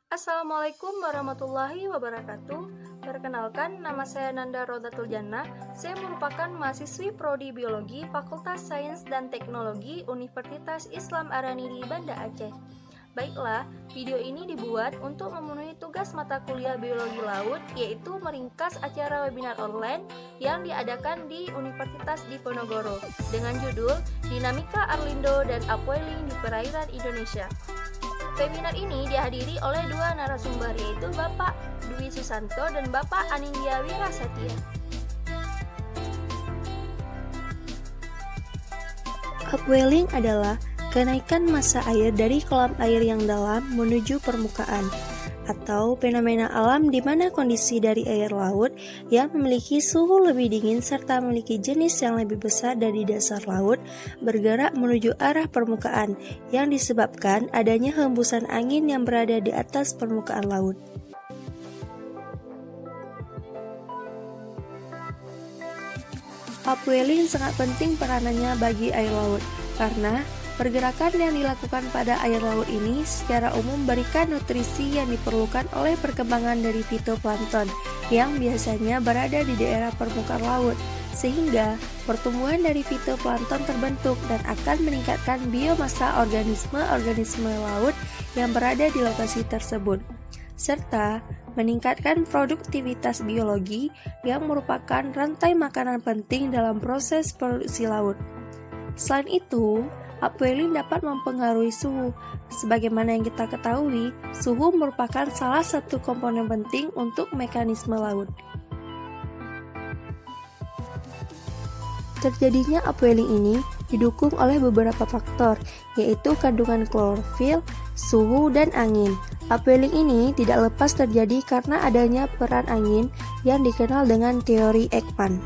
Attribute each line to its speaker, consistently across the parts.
Speaker 1: Assalamualaikum warahmatullahi wabarakatuh. Perkenalkan, nama saya Nanda Rodatul Jannah. Saya merupakan mahasiswi Prodi Biologi Fakultas Sains dan Teknologi Universitas Islam Araniri Banda Aceh. Baiklah, video ini dibuat untuk memenuhi tugas mata kuliah Biologi Laut, yaitu meringkas acara webinar online yang diadakan di Universitas Diponegoro dengan judul Dinamika Arlindo dan Upwelling di Perairan Indonesia. Webinar ini dihadiri oleh dua narasumber, yaitu Bapak Dwi Susanto dan Bapak Anindya Wirasatya.
Speaker 2: Upwelling adalah kenaikan massa air dari kolam air yang dalam menuju permukaan, atau fenomena alam di mana kondisi dari air laut yang memiliki suhu lebih dingin serta memiliki jenis yang lebih besar dari dasar laut bergerak menuju arah permukaan yang disebabkan adanya hembusan angin yang berada di atas permukaan laut. Upwelling sangat penting peranannya bagi air laut karena pergerakan yang dilakukan pada air laut ini secara umum memberikan nutrisi yang diperlukan oleh perkembangan dari fitoplankton yang biasanya berada di daerah permukaan laut, sehingga pertumbuhan dari fitoplankton terbentuk dan akan meningkatkan biomassa organisme-organisme laut yang berada di lokasi tersebut, serta meningkatkan produktivitas biologi yang merupakan rantai makanan penting dalam proses produksi laut. Selain itu, upwelling dapat mempengaruhi suhu. Sebagaimana yang kita ketahui, suhu merupakan salah satu komponen penting untuk mekanisme laut. Terjadinya upwelling ini didukung oleh beberapa faktor, yaitu kandungan klorofil, suhu, dan angin. Upwelling ini tidak lepas terjadi karena adanya peran angin yang dikenal dengan teori Ekman.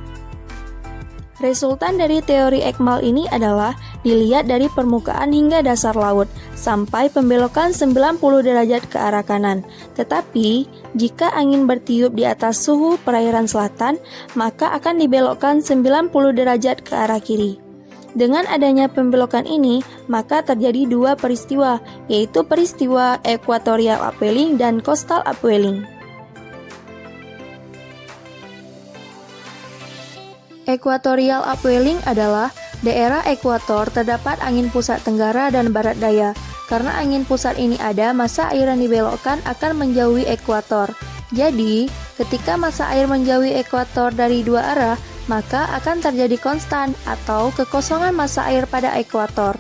Speaker 2: Resultan dari teori Ekman ini adalah dilihat dari permukaan hingga dasar laut sampai pembelokan 90 derajat ke arah kanan. Tetapi, jika angin bertiup di atas suhu perairan selatan, maka akan dibelokkan 90 derajat ke arah kiri. Dengan adanya pembelokan ini, maka terjadi dua peristiwa, yaitu peristiwa equatorial upwelling dan coastal upwelling. Equatorial upwelling adalah daerah ekuator terdapat angin pusat tenggara dan barat daya. Karena angin pusat ini ada, massa air yang dibelokkan akan menjauhi ekuator. Jadi, ketika massa air menjauhi ekuator dari dua arah, maka akan terjadi konstan atau kekosongan massa air pada ekuator.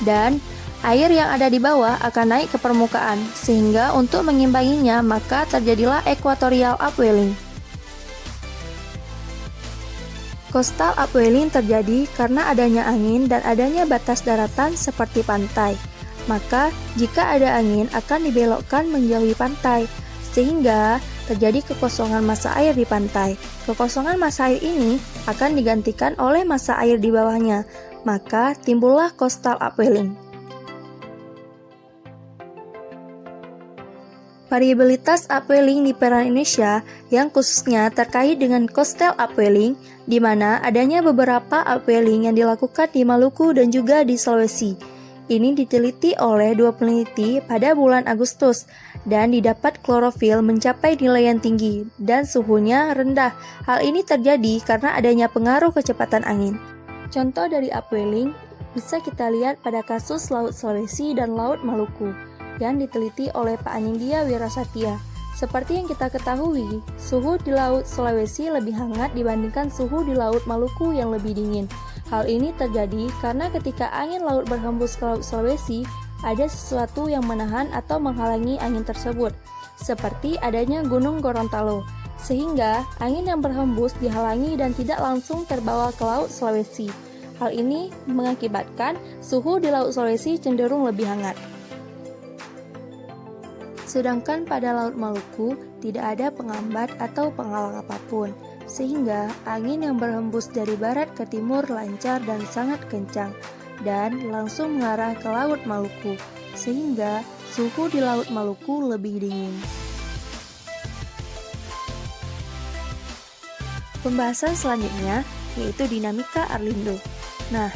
Speaker 2: Dan air yang ada di bawah akan naik ke permukaan, sehingga untuk mengimbanginya maka terjadilah equatorial upwelling. Coastal upwelling terjadi karena adanya angin dan adanya batas daratan seperti pantai. Maka, jika ada angin akan dibelokkan menjauhi pantai, sehingga terjadi kekosongan massa air di pantai. Kekosongan massa air ini akan digantikan oleh massa air di bawahnya, maka timbullah coastal upwelling. Variabilitas upwelling di perairan Indonesia yang khususnya terkait dengan coastal upwelling, di mana adanya beberapa upwelling yang dilakukan di Maluku dan juga di Sulawesi. Ini diteliti oleh dua peneliti pada bulan Agustus, dan didapat klorofil mencapai nilai yang tinggi dan suhunya rendah. Hal ini terjadi karena adanya pengaruh kecepatan angin. Contoh dari upwelling bisa kita lihat pada kasus Laut Sulawesi dan Laut Maluku yang diteliti oleh Pak Anindya Wirasatya. Seperti yang kita ketahui, suhu di Laut Sulawesi lebih hangat dibandingkan suhu di Laut Maluku yang lebih dingin. Hal ini terjadi karena ketika angin laut berhembus ke Laut Sulawesi, ada sesuatu yang menahan atau menghalangi angin tersebut, seperti adanya Gunung Gorontalo, sehingga angin yang berhembus dihalangi dan tidak langsung terbawa ke Laut Sulawesi. Hal ini mengakibatkan suhu di Laut Sulawesi cenderung lebih hangat. Sedangkan pada Laut Maluku tidak ada penghambat atau penghalang apapun, sehingga angin yang berhembus dari barat ke timur lancar dan sangat kencang, dan langsung mengarah ke Laut Maluku, sehingga suhu di Laut Maluku lebih dingin. Pembahasan selanjutnya yaitu dinamika Arlindo. Nah,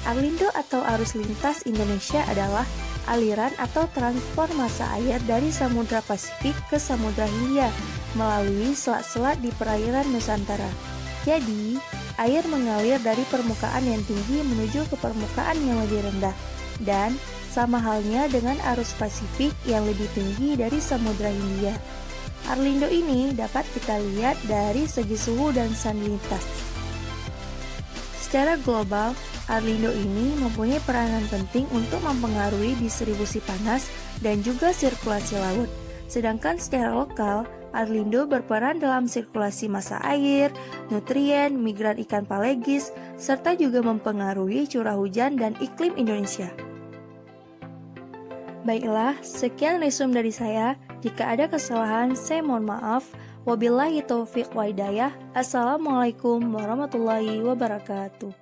Speaker 2: Arlindo atau arus lintas Indonesia adalah aliran atau transport massa air dari Samudra Pasifik ke Samudra Hindia melalui selat-selat di perairan Nusantara. Jadi, air mengalir dari permukaan yang tinggi menuju ke permukaan yang lebih rendah, dan sama halnya dengan arus Pasifik yang lebih tinggi dari Samudra Hindia. Arlindo ini dapat kita lihat dari segi suhu dan salinitas. Secara global, Arlindo ini mempunyai peranan penting untuk mempengaruhi distribusi panas dan juga sirkulasi laut. Sedangkan secara lokal, Arlindo berperan dalam sirkulasi massa air, nutrien, migran ikan palegis, serta juga mempengaruhi curah hujan dan iklim Indonesia. Baiklah, sekian resume dari saya. Jika ada kesalahan, saya mohon maaf. Wabillahi taufiq wa hidayah. Assalamualaikum warahmatullahi wabarakatuh.